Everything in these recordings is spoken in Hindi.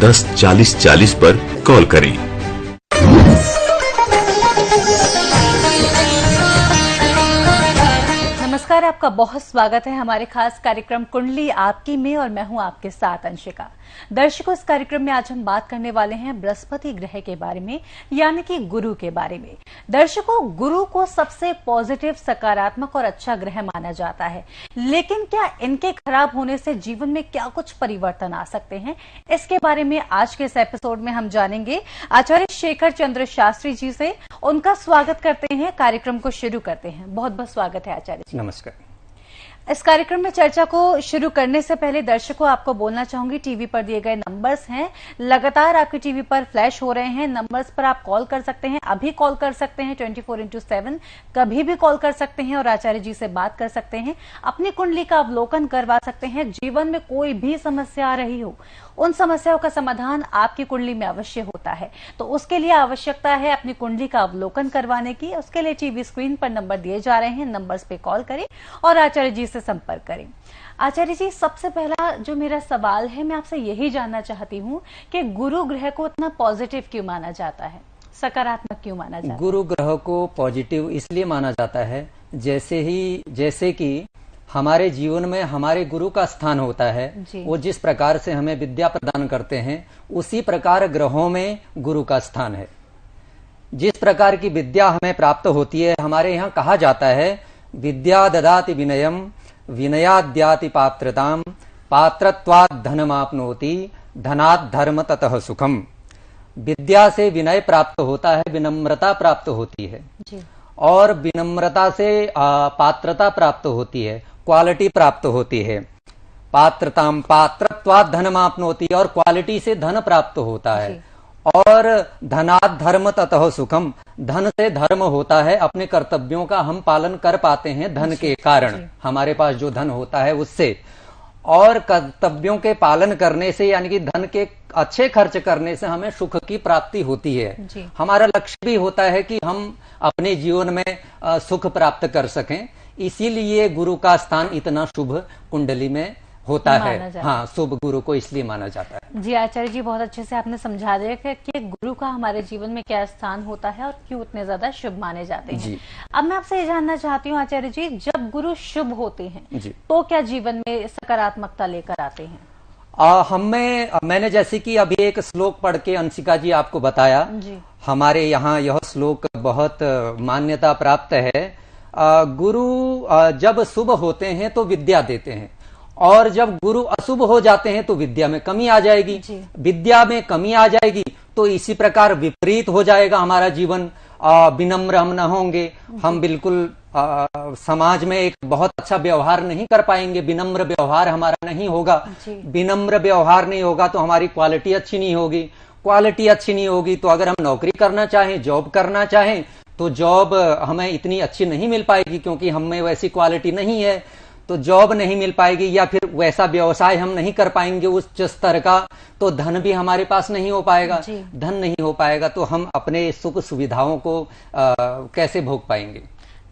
104040 पर कॉल करें। नमस्कार, आपका बहुत स्वागत है हमारे खास कार्यक्रम कुंडली आपकी में और मैं हूं आपके साथ अंशिका। दर्शकों, इस कार्यक्रम में आज हम बात करने वाले हैं बृहस्पति ग्रह के बारे में, यानी कि गुरु के बारे में। दर्शकों, गुरु को सबसे पॉजिटिव, सकारात्मक और अच्छा ग्रह माना जाता है, लेकिन क्या इनके खराब होने से जीवन में क्या कुछ परिवर्तन आ सकते हैं, इसके बारे में आज के इस एपिसोड में हम जानेंगे आचार्य शेखर चंद्र शास्त्री जी से। उनका स्वागत करते हैं, कार्यक्रम को शुरू करते हैं। बहुत बहुत स्वागत है आचार्य जी। नमस्कार। इस कार्यक्रम में चर्चा को शुरू करने से पहले दर्शकों आपको बोलना चाहूंगी, टीवी पर दिए गए नंबर्स हैं, लगातार आपकी टीवी पर फ्लैश हो रहे हैं। नंबर्स पर आप कॉल कर सकते हैं, अभी कॉल कर सकते हैं 24x7, कभी भी कॉल कर सकते हैं और आचार्य जी से बात कर सकते हैं, अपनी कुंडली का अवलोकन करवा सकते हैं। जीवन में कोई भी समस्या आ रही हो, उन समस्याओं का समाधान आपकी कुंडली में अवश्य होता है, तो उसके लिए आवश्यकता है अपनी कुंडली का अवलोकन करवाने की। उसके लिए टीवी स्क्रीन पर नंबर दिए जा रहे हैं, नंबर्स पे कॉल करें और आचार्य जी से संपर्क करें। आचार्य जी, सबसे पहला जो मेरा सवाल है, मैं आपसे यही जानना चाहती हूँ कि गुरु ग्रह को इतना पॉजिटिव क्यों माना जाता है, सकारात्मक क्यों माना जाता है? गुरु ग्रह को पॉजिटिव इसलिए माना जाता है जैसे कि हमारे जीवन में हमारे गुरु का स्थान होता है, वो जिस प्रकार से हमें विद्या प्रदान करते हैं, उसी प्रकार ग्रहों में गुरु का स्थान है। जिस प्रकार की विद्या हमें प्राप्त होती है, हमारे यहाँ कहा जाता है विद्या ददाति विनयम, विनयाद्याति पात्रताम, पात्रत्वात् धनमाप्नोति, धनात् धर्म ततः सुखम। विद्या से विनय प्राप्त होता है, विनम्रता प्राप्त होती है और विनम्रता से पात्रता प्राप्त होती है, क्वालिटी प्राप्त होती है। पात्रताम पात्रत्वात् धनमाप्नोति, और क्वालिटी से धन प्राप्त होता है। और धनात् धर्म ततः सुखम, धन से धर्म होता है, अपने कर्तव्यों का हम पालन कर पाते हैं धन के कारण, हमारे पास जो धन होता है उससे। और कर्तव्यों के पालन करने से, यानी कि धन के अच्छे खर्च करने से हमें सुख की प्राप्ति होती है। हमारा लक्ष्य भी होता है कि हम अपने जीवन में सुख प्राप्त कर सकें, इसीलिए गुरु का स्थान इतना शुभ कुंडली में होता है। हाँ, शुभ गुरु को इसलिए माना जाता है। जी आचार्य जी, बहुत अच्छे से आपने समझा दिया कि गुरु का हमारे जीवन में क्या स्थान होता है और क्यों उतने ज्यादा शुभ माने जाते हैं। अब मैं आपसे ये जानना चाहती हूँ आचार्य जी, जब गुरु शुभ होते हैं तो क्या जीवन में सकारात्मकता लेकर आते हैं? मैंने जैसे कि अभी एक श्लोक पढ़ के अंशिका जी आपको बताया, हमारे यहाँ यह श्लोक बहुत मान्यता प्राप्त है। गुरु जब शुभ होते हैं तो विद्या देते हैं, और जब गुरु अशुभ हो जाते हैं तो विद्या में कमी आ जाएगी। विद्या में कमी आ जाएगी तो इसी प्रकार विपरीत हो जाएगा हमारा जीवन। विनम्र हम न होंगे, हम बिल्कुल समाज में एक बहुत अच्छा व्यवहार नहीं कर पाएंगे, विनम्र व्यवहार हमारा नहीं होगा। विनम्र व्यवहार नहीं होगा तो हमारी क्वालिटी अच्छी नहीं होगी। क्वालिटी अच्छी नहीं होगी तो अगर हम नौकरी करना चाहें, जॉब करना चाहें, तो जॉब हमें इतनी अच्छी नहीं मिल पाएगी, क्योंकि हम में वैसी क्वालिटी नहीं है, तो जॉब नहीं मिल पाएगी। या फिर वैसा व्यवसाय हम नहीं कर पाएंगे उच्च स्तर का, तो धन भी हमारे पास नहीं हो पाएगा। धन नहीं हो पाएगा तो हम अपने सुख सुविधाओं को कैसे भोग पाएंगे?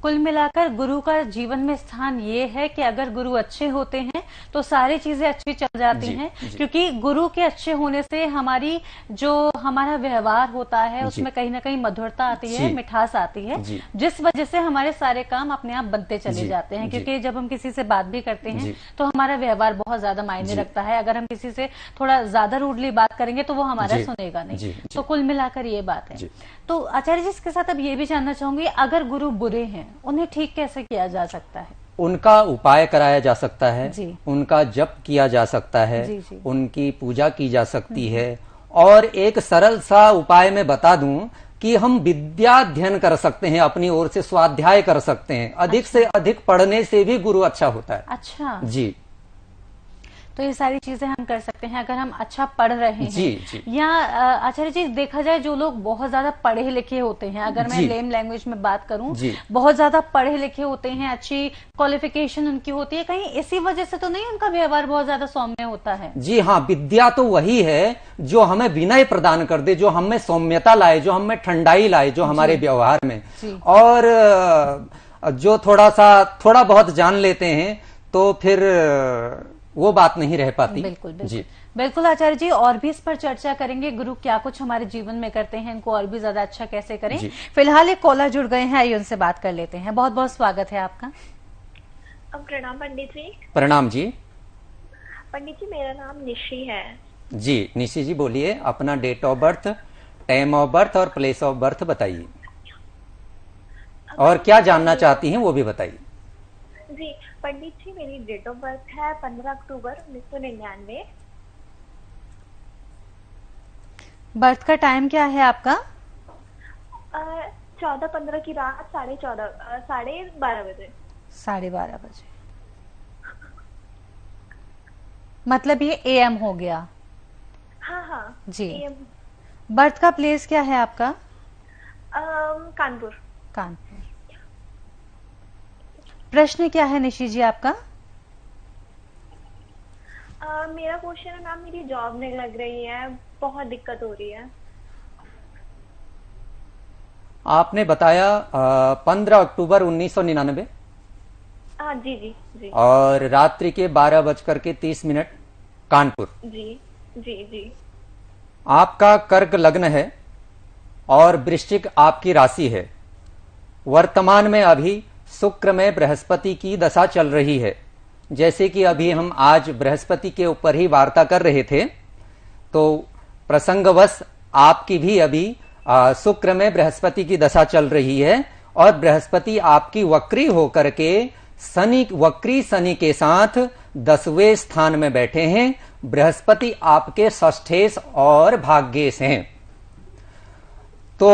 कुल मिलाकर गुरु का जीवन में स्थान ये है कि अगर गुरु अच्छे होते हैं तो सारी चीजें अच्छी चल जाती हैं, क्योंकि गुरु के अच्छे होने से हमारा व्यवहार होता है उसमें कहीं ना कहीं मधुरता आती है, मिठास आती है, जिस वजह से हमारे सारे काम अपने आप बनते चले जाते हैं। क्योंकि जब हम किसी से बात भी करते हैं तो हमारा व्यवहार बहुत ज्यादा मायने रखता है। अगर हम किसी से थोड़ा ज्यादा रूडली बात करेंगे तो वो हमारा सुनेगा नहीं। तो कुल मिलाकर ये बात है। तो आचार्य जी, इसके साथ अब ये भी जानना चाहूंगी, अगर गुरु बुरे हैं उन्हें ठीक कैसे किया जा सकता है? उनका उपाय कराया जा सकता है, उनका जप किया जा सकता है, उनकी पूजा की जा सकती है। और एक सरल सा उपाय मैं बता दूं कि हम विद्या अध्ययन कर सकते हैं, अपनी ओर से स्वाध्याय कर सकते हैं। अधिक से अधिक पढ़ने से भी गुरु अच्छा होता है। अच्छा जी, तो ये सारी चीजें हम कर सकते हैं अगर हम अच्छा पढ़ रहे हैं। या आचार्य जी, देखा जाए जो लोग बहुत ज्यादा पढ़े लिखे होते हैं, अगर मैं लेम लैंग्वेज में बात करूं, बहुत ज्यादा पढ़े लिखे होते हैं, अच्छी क्वालिफिकेशन उनकी होती है, कहीं इसी वजह से तो नहीं उनका व्यवहार बहुत ज्यादा सौम्य होता है? जी हाँ, विद्या तो वही है जो हमें विनय प्रदान कर दे, जो हमें सौम्यता लाए, जो हमें ठंडाई लाए, जो हमारे व्यवहार में। और जो थोड़ा बहुत जान लेते हैं तो फिर वो बात नहीं रह पाती। बिल्कुल बिल्कुल जी, बिल्कुल आचार्य जी, और भी इस पर चर्चा करेंगे, गुरु क्या कुछ हमारे जीवन में करते हैं, इनको और भी ज्यादा अच्छा कैसे करें। फिलहाल एक कॉलर जुड़ गए हैं, आइए उनसे बात कर लेते हैं। बहुत बहुत स्वागत है आपका। प्रणाम पंडित जी। प्रणाम जी। पंडित जी, मेरा नाम निशी है। जी निशी जी, बोलिए, अपना date of birth, time of birth और प्लेस ऑफ बर्थ बताइए, और क्या जानना चाहती हैं वो भी बताइए। जी पंडित जी, मेरी डेट ऑफ बर्थ है 15 अक्टूबर 1999। बर्थ का टाइम क्या है आपका? 14-15 की रात 12:30 बजे। 12:30 बजे, मतलब ये AM हो गया। हाँ जी। AM। बर्थ का प्लेस क्या है आपका? कानपुर। कानपुर। प्रश्न क्या है निशी जी आपका? मेरा क्वेश्चन है मैम, मेरी जॉब नहीं लग रही है, बहुत दिक्कत हो रही है। आपने बताया 15 अक्टूबर 1999। हाँ जी जी जी। और रात्रि के 12:30 कानपुर। जी जी जी। आपका कर्क लग्न है और वृश्चिक आपकी राशि है। वर्तमान में अभी शुक्र में बृहस्पति की दशा चल रही है। जैसे कि अभी हम आज बृहस्पति के ऊपर ही वार्ता कर रहे थे, तो प्रसंगवश आपकी भी अभी शुक्र में बृहस्पति की दशा चल रही है, और बृहस्पति आपकी वक्री होकर के वक्री शनि के साथ 10वें स्थान में बैठे हैं। बृहस्पति आपके षष्ठेश और भाग्येश हैं। तो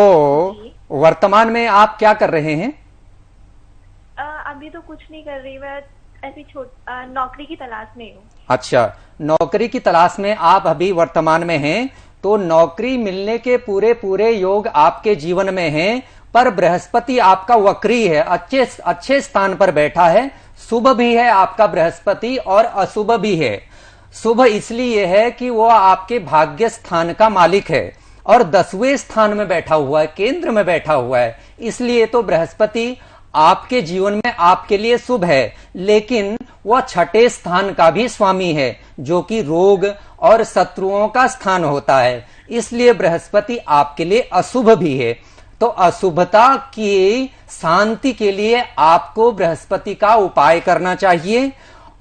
वर्तमान में आप क्या कर रहे हैं? अभी तो कुछ नहीं कर रही, मैं ऐसी नौकरी की तलाश में हूँ। अच्छा, नौकरी की तलाश में आप अभी वर्तमान में हैं, तो नौकरी मिलने के पूरे योग आपके जीवन में हैं, पर बृहस्पति आपका वक्री है, अच्छे स्थान पर बैठा है। शुभ भी है आपका बृहस्पति और अशुभ भी है। शुभ इसलिए है कि वो आपके भाग्य स्थान का मालिक है, और 10वें स्थान में बैठा हुआ है, केंद्र में बैठा हुआ है, इसलिए तो बृहस्पति आपके जीवन में आपके लिए शुभ है। लेकिन वह 6ठे स्थान का भी स्वामी है, जो कि रोग और शत्रुओं का स्थान होता है, इसलिए बृहस्पति आपके लिए अशुभ भी है। तो अशुभता की शांति के लिए आपको बृहस्पति का उपाय करना चाहिए,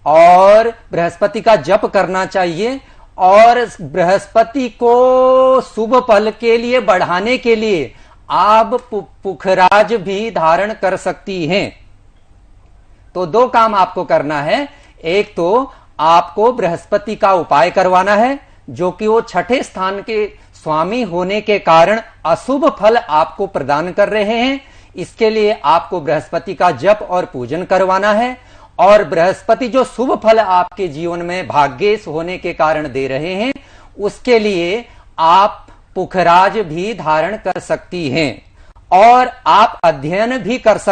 और बृहस्पति का जप करना चाहिए, और बृहस्पति को शुभ फल के लिए बढ़ाने के लिए आप पुखराज भी धारण कर सकती हैं। तो 2 काम आपको करना है। एक तो आपको बृहस्पति का उपाय करवाना है, जो कि वो 6ठे स्थान के स्वामी होने के कारण अशुभ फल आपको प्रदान कर रहे हैं। इसके लिए आपको बृहस्पति का जप और पूजन करवाना है, और बृहस्पति जो शुभ फल आपके जीवन में भाग्येश होने के कारण दे रहे हैं, उसके लिए आप पुखराज भी धारण कर सकती हैं, और आप अध्ययन भी कर सकती